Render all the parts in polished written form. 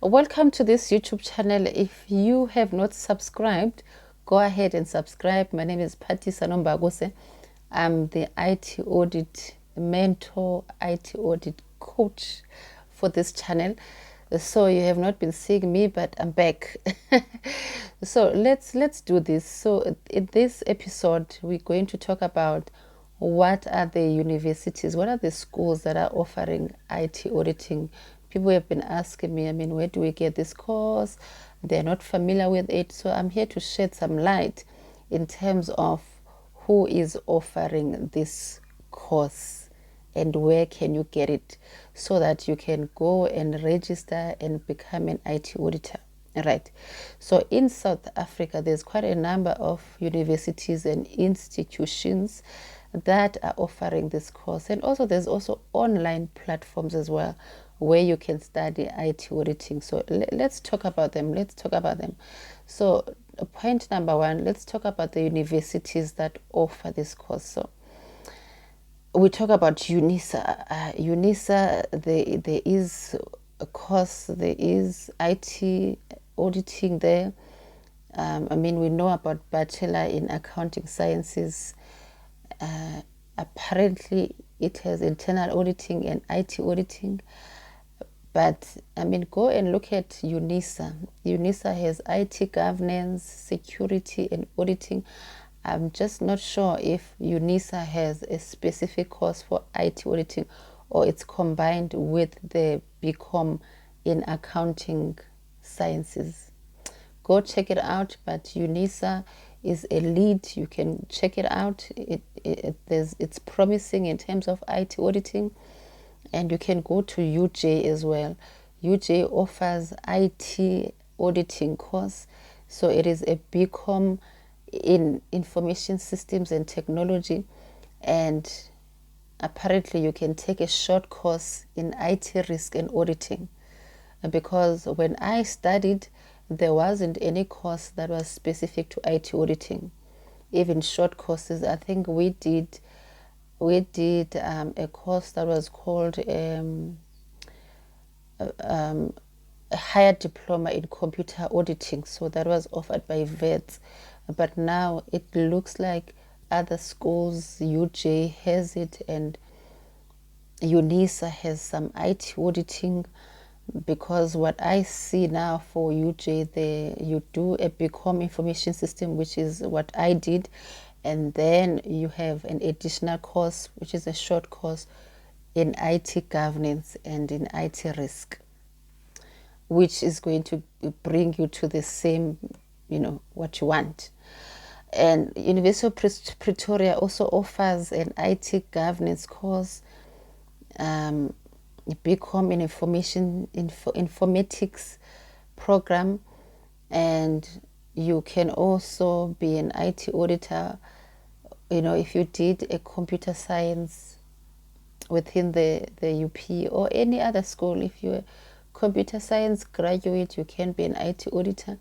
Welcome to this YouTube channel. If you have not subscribed, go ahead and subscribe. My name is Patty Sanombagose. I'm the IT audit mentor, IT audit coach for this channel. So you have not been seeing me, but I'm back. So let's do this. So in this episode, we're going to talk about what are the universities, what are the schools that are offering IT auditing. People have been asking me, where do we get this course? They're not familiar with it. So I'm here to shed some light in terms of who is offering this course and where can you get it, so that you can go and register and become an IT auditor. Right. So in South Africa, there's quite a number of universities and institutions that are offering this course. And also there's also online platforms as well where you can study IT auditing. So let's talk about them. So point number one, let's talk about the universities that offer this course. So we talk about UNISA. UNISA, there is a course, there is IT auditing there. We know about Bachelor in Accounting Sciences. Apparently, it has internal auditing and IT auditing. But go and look at UNISA. UNISA has IT governance, security, and auditing. I'm just not sure if UNISA has a specific course for IT auditing, or it's combined with the BCom in accounting sciences. Go check it out. But UNISA is a lead. You can check it out. It's promising in terms of IT auditing. And you can go to UJ as well. UJ offers IT auditing course. So it is a BCom in information systems and technology. And apparently you can take a short course in IT risk and auditing. Because when I studied, there wasn't any course that was specific to IT auditing. Even short courses, I think we did a course that was called a higher diploma in computer auditing. So that was offered by VETS. But now it looks like other schools, UJ has it, and UNISA has some IT auditing. Because what I see now for UJ, you do a BCom information system, which is what I did, and then you have an additional course, which is a short course in IT governance and in IT risk, which is going to bring you to the same, what you want. And University of Pretoria also offers an IT governance course, BCom in informatics program, and you can also be an IT auditor. If you did a computer science within the UP or any other school, if you're a computer science graduate, you can be an IT auditor.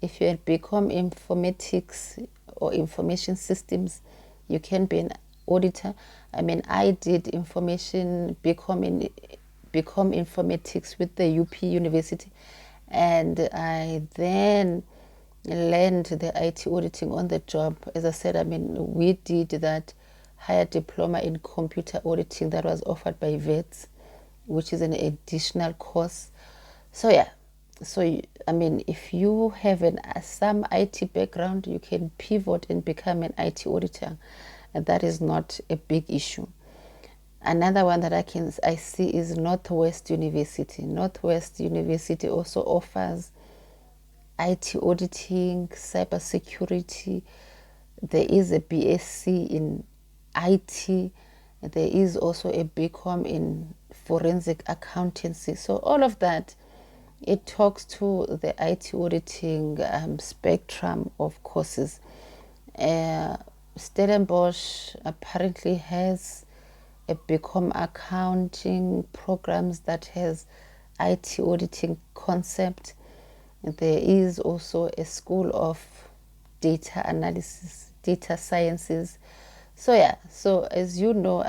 If you're a BCom informatics or information systems, you can be an auditor. I did BCom informatics with the UP University, and I then learned the IT auditing on the job. As I said, we did that higher diploma in computer auditing that was offered by VETS, which is an additional course. So yeah, if you have some IT background, you can pivot and become an IT auditor, and that is not a big issue. Another one that I see is Northwest University. Northwest University also offers IT auditing, cybersecurity. There is a BSc in IT. There is also a BCom in forensic accountancy. So all of that, it talks to the IT auditing spectrum of courses. Stellenbosch apparently has a BCom accounting programs that has IT auditing concept. There is also a school of data analysis, data sciences. So yeah, so as you know,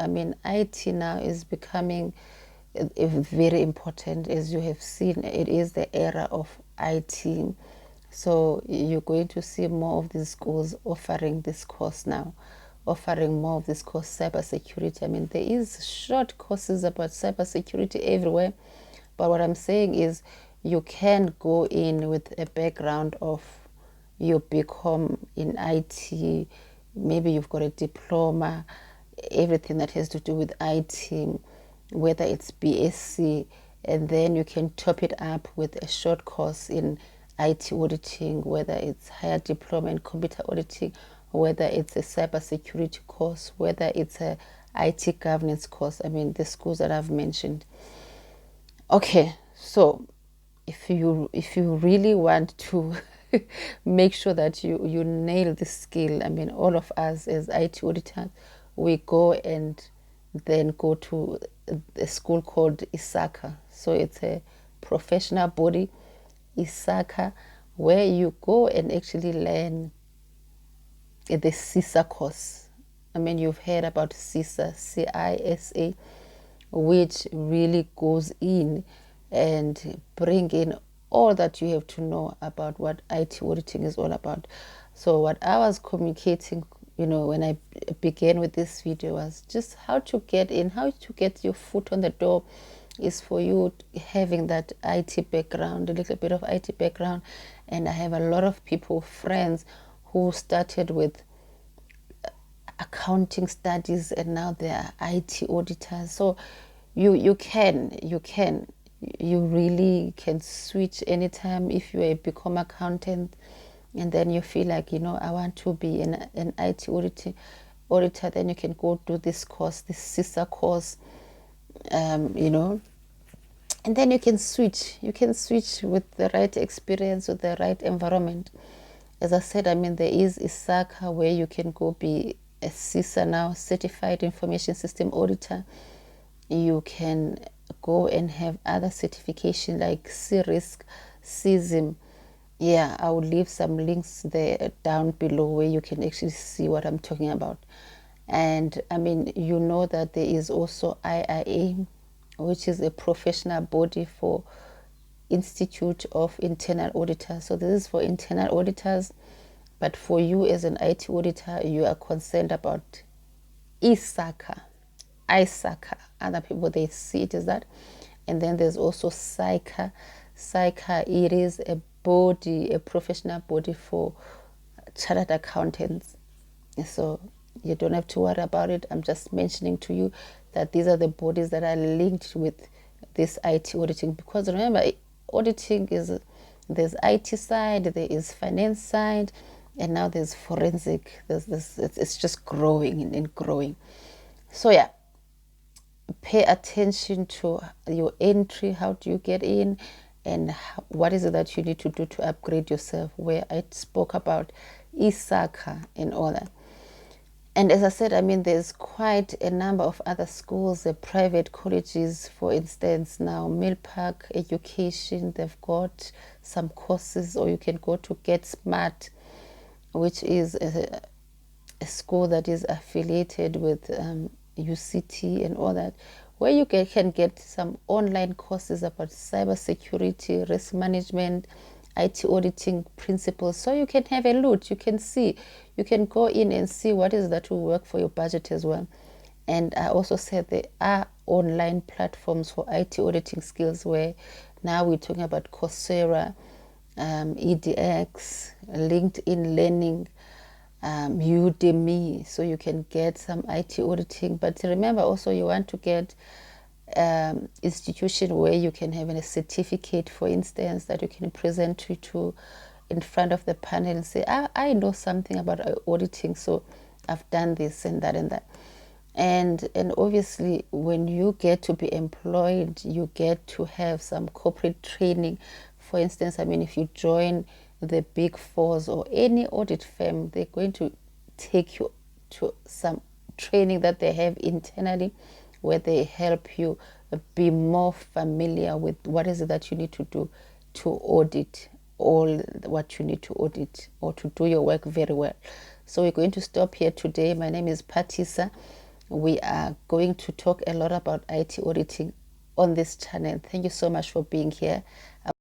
IT now is becoming very important. As you have seen, it is the era of IT. So you're going to see more of these schools offering this course now, offering more of this course, cybersecurity. I mean, there is short courses about cybersecurity everywhere, but what I'm saying is you can go in with a background of your BCom in IT, maybe you've got a diploma, everything that has to do with IT, whether it's BSc, and then you can top it up with a short course in IT auditing, whether it's higher diploma in computer auditing, whether it's a cybersecurity course, whether it's a IT governance course. I mean, the schools that I've mentioned. Okay, so if you really want to make sure that you nail this skill, I mean, all of us as IT auditors, we go and then go to a school called ISACA. So it's a professional body, ISACA, where you go and actually learn the CISA course. I mean, you've heard about CISA, CISA, which really goes in and bring in all that you have to know about what IT auditing is all about. So what I was communicating, when I began with this video, was just how to get in, how to get your foot on the door, is for you having that IT background, a little bit of IT background. And I have a lot of people, friends, who started with accounting studies and now they are IT auditors. So you really can switch anytime. If you become accountant and then you feel like, I want to be an IT auditor, then you can go do this course, this CISA course, and then you can switch with the right experience, with the right environment. As I said, I mean, there is ISACA where you can go be a CISA now, Certified Information System Auditor. You can go and have other certification like CRISC, CISM. Yeah, I will leave some links there down below where you can actually see what I'm talking about. And I mean, you know that there is also IIA, which is a professional body for Institute of Internal Auditors. So this is for internal auditors, but for you as an IT auditor, you are concerned about ISACA. Other people, they see it as that. And then there's also SICA. SICA, it is a body, a professional body for chartered accountants. So you don't have to worry about it. I'm just mentioning to you that these are the bodies that are linked with this IT auditing. Because remember, auditing is, there's IT side, there is finance side, and now there's forensic. There's this, it's just growing and growing. So yeah, pay attention to your entry. How do you get in, and what is it that you need to do to upgrade yourself, where I spoke about ISACA and all that. And as I said, I mean, there's quite a number of other schools, the private colleges, for instance. Now Millpark Education, they've got some courses, or you can go to Get Smart, which is a school that is affiliated with UCT and all that, where you can get some online courses about cybersecurity, risk management, IT auditing principles. So you can have a look, you can see, you can go in and see what is that will work for your budget as well. And I also said there are online platforms for IT auditing skills, where now we're talking about Coursera, EDX, LinkedIn Learning, Udemy, so you can get some IT auditing. But remember also, you want to get institution where you can have a certificate, for instance, that you can present to in front of the panel and say, I know something about auditing, so I've done this and that and that. And obviously, when you get to be employed, you get to have some corporate training. For instance, I mean, if you join the Big Fours or any audit firm, they're going to take you to some training that they have internally, where they help you be more familiar with what is it that you need to do to audit all what you need to audit, or to do your work very well. So we're going to stop here today. My name is Patisa. We are going to talk a lot about IT auditing. I hope you have enjoyed this video. on this channel. Thank you so much for being here.